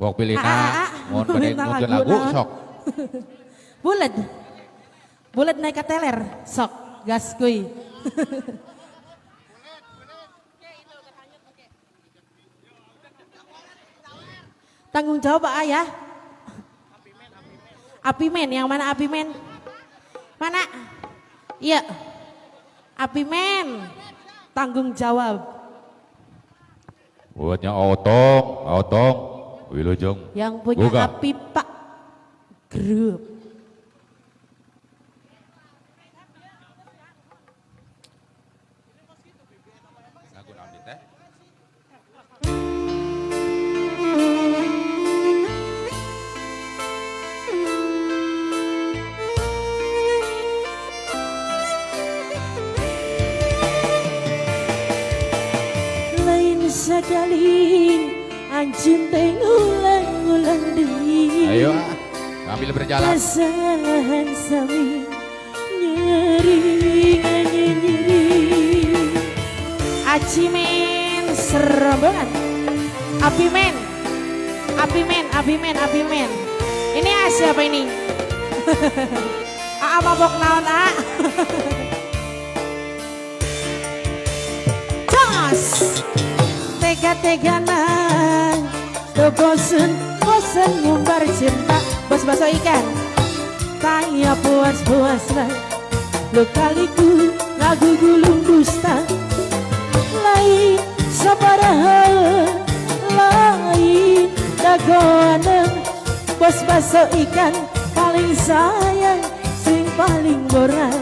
Wong pilihna, mohon gede mungkin lagu sok. Bulet. Bulet naik ke teler, sok gas kuy. Tanggung jawab Pak Ayah. Apimen, yang mana Apimen? Mana? Iya. Apimen. Tanggung jawab. Buatnya Otong, Wilujeng. Yang punya Buka. api Pak Grup. Lagu naon teh? Lain sekali anjing teh ngulang-ngulang deui. Ayo, sambil berjalan. Kesalahan sami nyeri. Acimen serombongan. Apimen. Ini siapa ini? Aa mabok naon A? Jos! Tega-tegana bosen ngumbar cinta. Bos baso ikan tanya puas lah. Lo kaliku lagu gulung dusta. Lain sabaraha, lain dagoana. Bos baso ikan paling sayang, sing paling boral.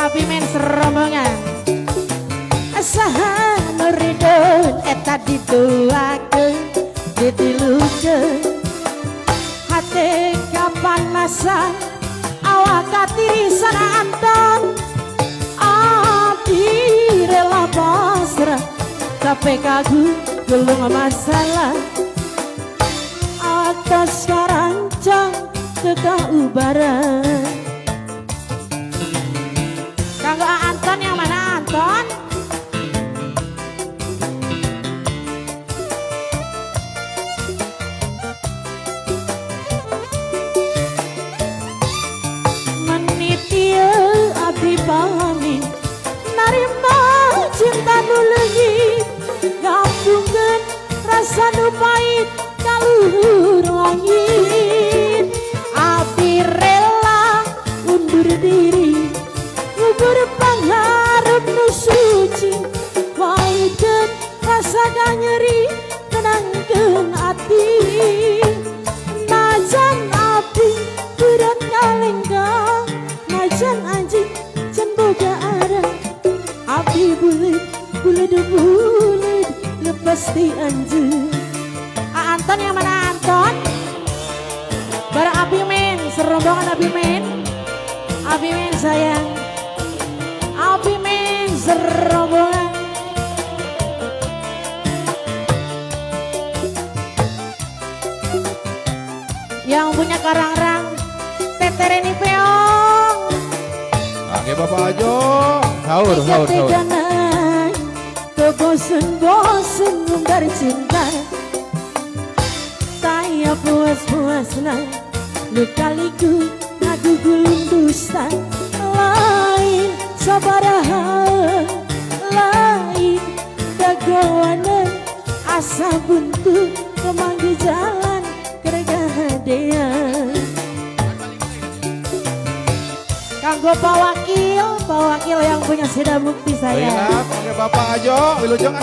Apimen serombongan. Asaha nuridun eta dituakeun ditilukeun. Hate kapanasan awak katirisan anton. Abdi rela pasrah capek kagu gelung masalah. Atas karancang kekaubaran. Kanggo Anton, yang mana Anton? Menit ieu abdi pami narima cinta nu leungit, gabungkeun rasa nu pait kaluhur langit. Abdi rela undur diri berpengharap nu suci, waekeun rasa nyeri, tenangkeun ati. Najan abdi berat ngalenggang, najan anjing can boga arah. Abdi bulet lepas di anjeun. Anton, yang mana Anton? Bareng Apimen, serombongan Apimen sayang. Apimen serombongan. Yang punya karangrang Tetereni Peong. Oke Bapak Ajo, sahur. Kebosen ngumbar cinta. Tanya puas-puasna lu kaliku lagu gulung dusta. Lain sabaraha, lain dagoana. Asa buntu kemanggi jalan keregadean. Kanggo Pak Wakil yang punya sida bukti saya. Oke Bapak Ajo, Wilujeng.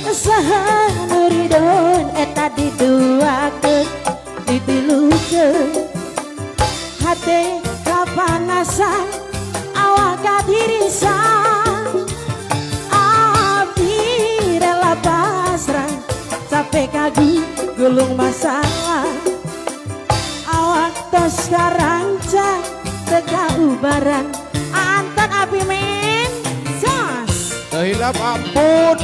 Saha nuridun eta diduakeun ditilukeun. Hate kapanasan awak katirisan. Abdi rela pasrah capek kagu gulung masalah. Awak tos karancang kekaubaran. Anton Apimen sos Terhilap ampun.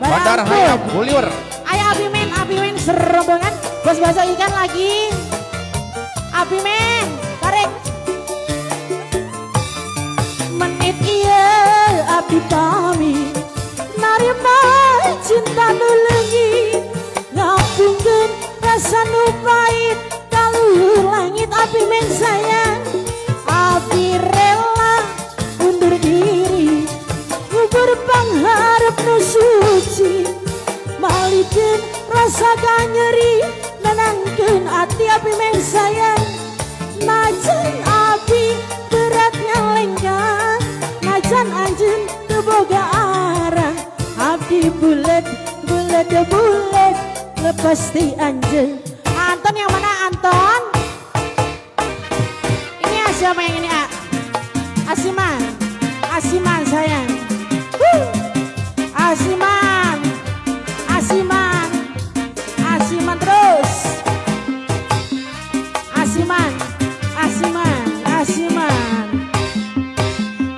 Bandar Hayam Buliwer. Ayo Apimen serombongan. Bos baso ikan lagi. Apimen tarik. Menit iya hati kami narima cinta nulengi ngapungkeun rasa nu pahit kaluhur langit abdi men sayang abdi rela undur diri ngubur pangharep nu suci malikeun rasa nyeri nenangkeun ati abdi men sayang najan abdi beratnya lenggang najan anjeun teu boga arah abdi bulet lepas di anjeun. Anton yang mana Anton? Ini siapa yang ini Asiman sayang. Asiman terus. Asiman.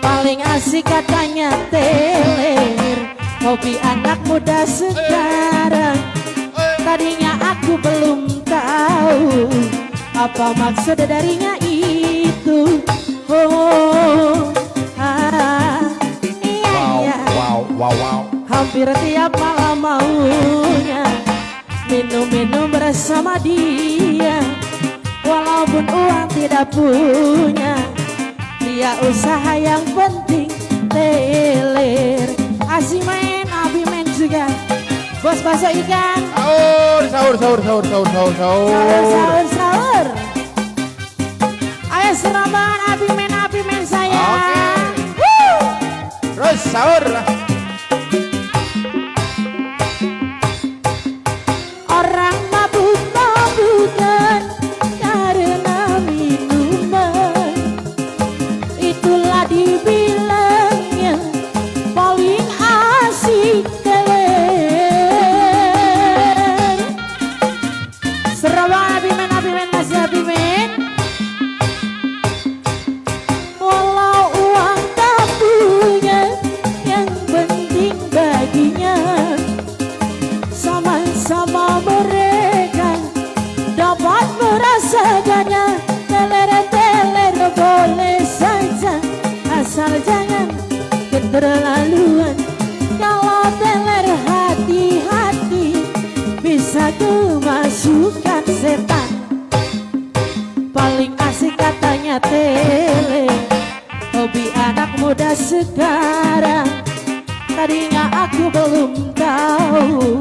Paling asik katanya teler, hobi anak muda sekarang. Tadinya aku belum tahu apa maksud darinya itu. Iya. Wow. Hampir tiap malam maunya minum bersama dia. Walaupun uang tidak punya, dia usaha yang penting teler. Asimen, abi men juga. Bos bakso ikan. Sahur. Ayo seraban abi men sayang. Terus sahur. Orang mabuk-mabukan karena minuman, itulah dibilangnya paling asik teler. Seraban abi men masih abi men. Walau uang tak punya, yang penting baginya sama-sama mereka dapat merasakannya. Teler boleh saja, asal jangan keterlaluan. Kalau teler hati-hati, bisa kemasukan setan. Paling asik katanya teler, hobi anak muda sekarang. Tadinya aku belum tahu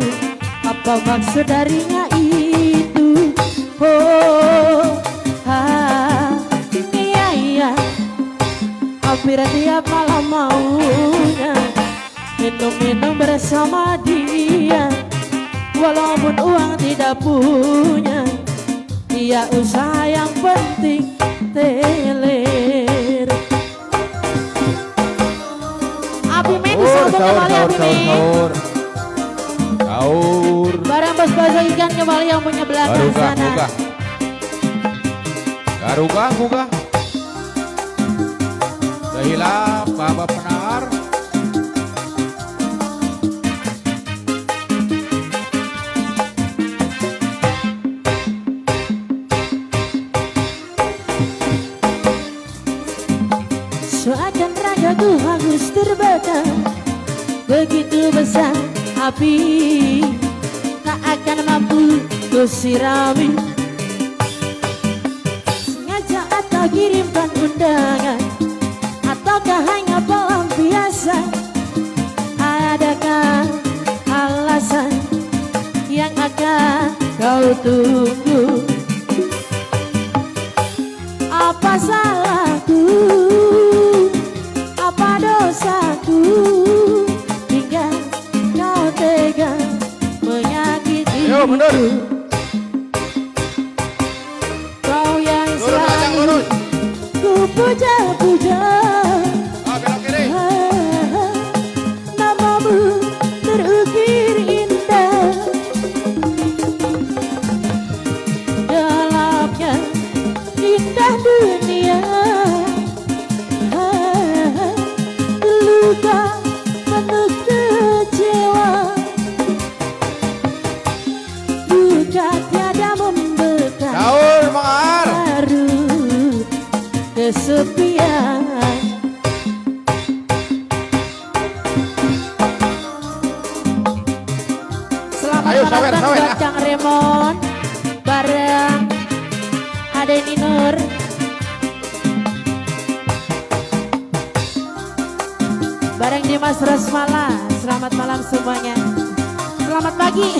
apa maksud darinya itu. Iya. Hampir tiap malam maunya minum bersama dia. Walaupun uang tidak punya, dia usaha yang penting teler. Abi men disambung kembali abi men. Sahur. Barang bos bakso ikan kembali yang punya belakang sana. Garugah. Dahilap Bapak Penar. Seakan ragaku hangus terbakar, begitu besar api tak akan mampu ku sirami. Sengaja atau kirimkan undangan, ataukah hanya pelampiasan? Adakah alasan yang akan kau tunggu? Apa salahku? Apa dosaku? Hingga kau tega menyakitiku. Kau yang selalu ku puja-puja. Belok kiri. Namamu terukir indah, gelapnya indah dunia. Luka penuh kecewa, duka tiada membekas. Sahur Mangar. Larut kesepian. Selamat Ayo, malam sawer, Bang, sawer, buat ah. Kang Remon bareng Ade Ninur. Bareng Dimas Rosmala. Selamat malam semuanya. Selamat pagi.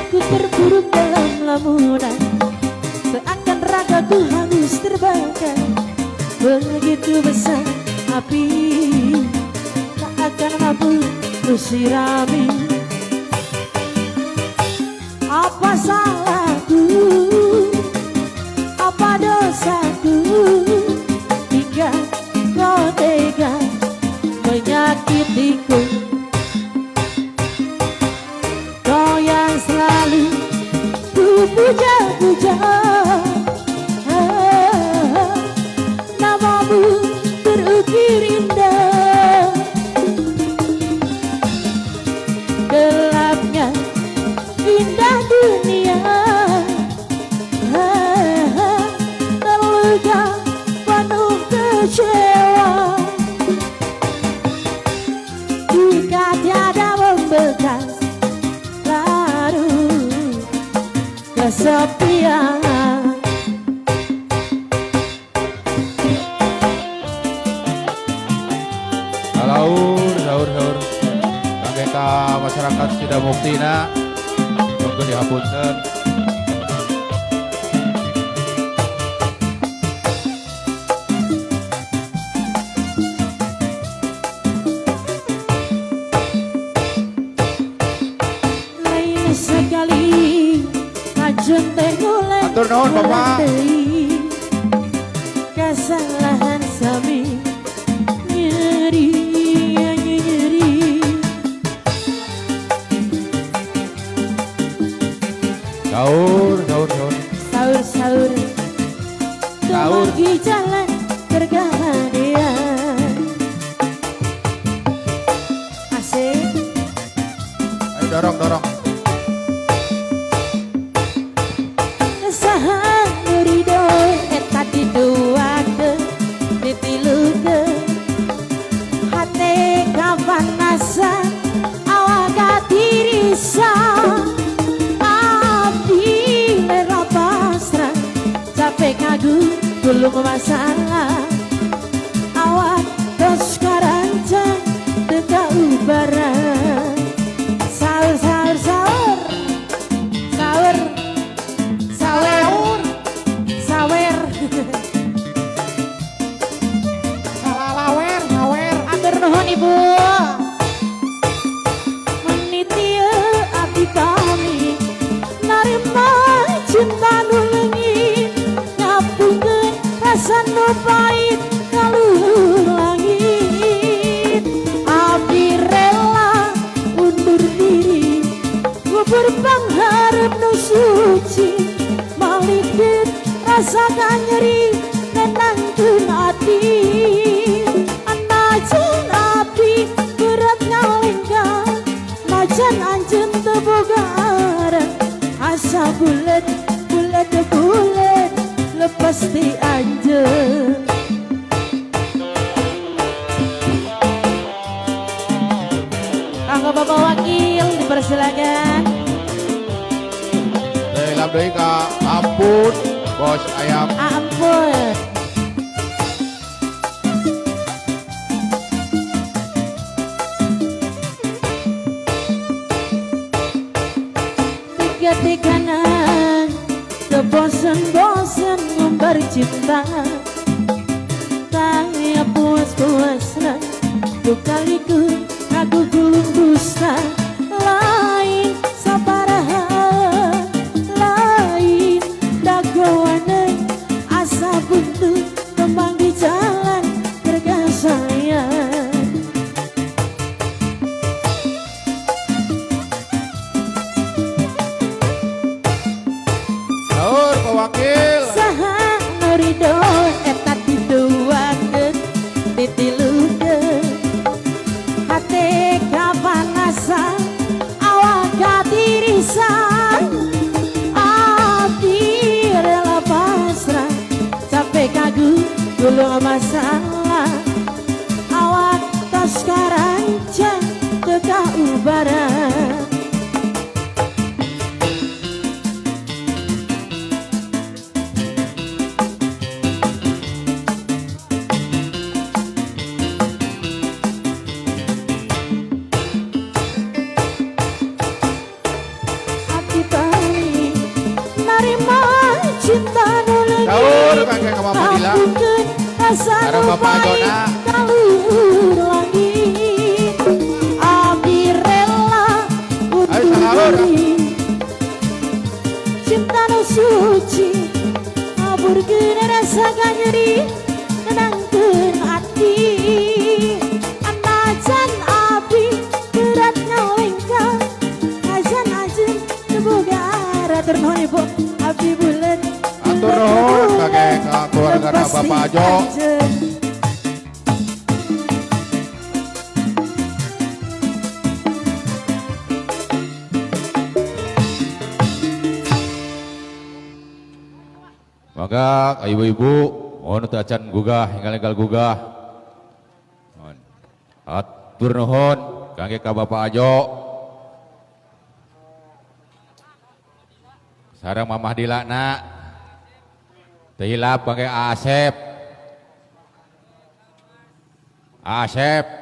Ku terpuruk dalam lamunan, seakan ragaku hangus terbakar. Begitu besar api, tak akan mampu ku sirami. Apa salahku, apa dosaku, hingga kau tega menyakitiku. Kau yang selalu ku puja-puja, namamu terukir indah. Gelapnya indah dunia, terluka penuh kecewa. Jika tiada membekas larut kesepian. Sahur. Kangge masyarakat tidak muktina. Mungkin dihapunten. Lain sekali ajeng teh golek Atur nuhun, Bapak. kesalahan sami nyeri. Sahur Tumagi jalan bergantian. Asik. Ayo dorong. Saha ridho eta diduakeun ditilukeun hate kapanasan awak katirisan. Capek ngagu belum masalah, awak terus karancang teka ubaran. Sahur salawer atur nuhun ibu. Menitia abdi kami narima cinta nulungi, ngapungkeun rasa nu pait kaluhur langit. Abdi rela undur diri, ngubur pangharep nu suci, malikeun rasa kanyeri nenangkeun ati. Anajan api berat ngalenggang, najan anjeun teu boga arep, asa bulet lepas di anjeun. Kanggo Bapak Wakil dipersilakan. Dalam deui ka ampun bos ayam. Ampun. Tiga-tiganan kebosan-bosan ngumbar cinta, tanya puas-puasna dukaliku aku gulung dusta. Lain sabaraha, lain dagoane, asa buntu kembang di jalan bergasayang. Sahur Pak Wakil. Saha ridho eta diduakeun ditilukeun dulu masalah awak tos karancang teka ubaran. Sahur kakek sama Pak Dila. Bareng Bapak Jona. Ayo sahur. Cinta nu suci aburkeun rasa nyeri nenangkeun hati anajan abdi berat ngalengkang ajan boga ratur nuhun ibu abdi bulet Atur nuhun kakek keluarga Bapak Ajo. Maka ibu-ibu mohon teu acan gugah enggal gugah. Mohon. Atur nuhun kangge ka Bapak Ajo. Sareng Mamah Dilana. Teu hilap kangge Asep. Asep